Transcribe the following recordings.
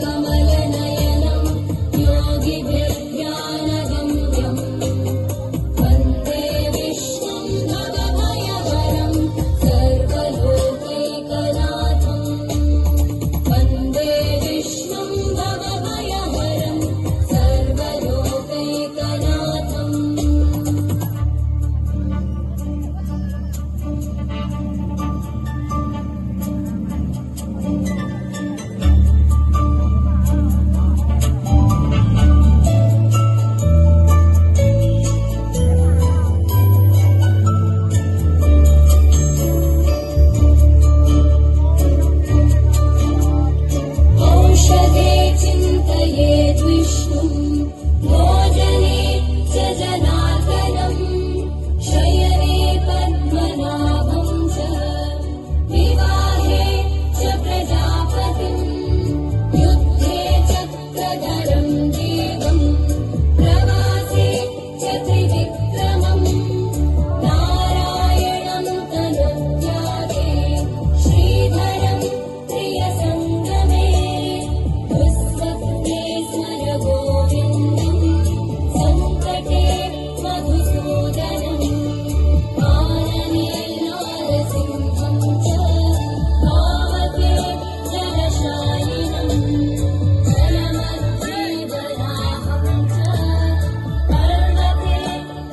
कमलनयनं योगिभिर्ध्यानगम्यं वन्दे विष्णुं भवभयहरं सर्वलोकैकनाथं वन्दे विष्णुं भवभयहरं सर्वलोकैकनाथम् औषधे चिन्तयेद् विष्णुं भोजने च जनार्दनं शयने पद्मनाभं च विवाहे च प्रजापतिं युद्धे चक्रधरं देवं प्रवासे च त्रिविक्रमं नारायणं तनुत्यागे श्रीधरं प्रियसङ्गमे दुःस्वप्ने स्मर गोविन्दं सङ्कटे मधुसूदनम् आनने नारसिंहं च पावके जलशायिनम् जलमध्ये वराहं च पर्वते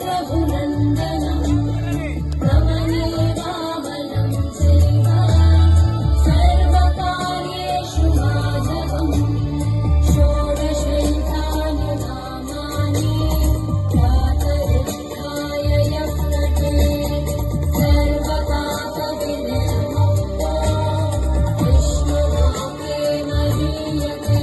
रघुनन्दनम् रमणे वामनं चैव सर्वकार्येषु माधवम् षोडशैतानि नामानि प्रातरुत्थाय यः पठेत् सर्वपापविनिर्मुक्तो विष्णुलोके महीयते